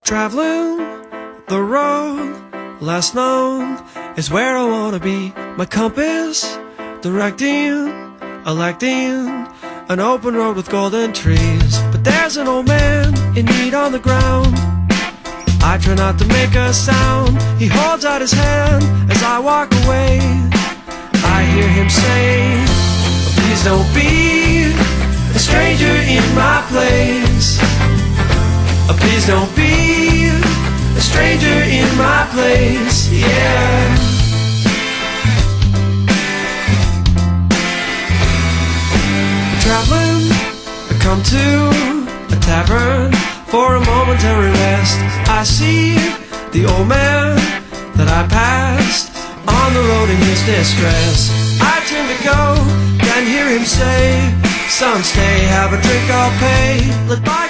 Traveling the road less known is where I wanna be. My compass directing, electing an open road with golden trees. But there's an old man in need on the ground. I try not to make a sound. He holds out his hand as I walk away. I hear him say, please don't be a stranger in my place. Please don't be a stranger in my place, yeah. Traveling, I come to a tavern for a momentary rest. I see the old man that I passed on the road in his distress. I turn to go, then hear him say, son, stay, have a drink, I'll pay. Let by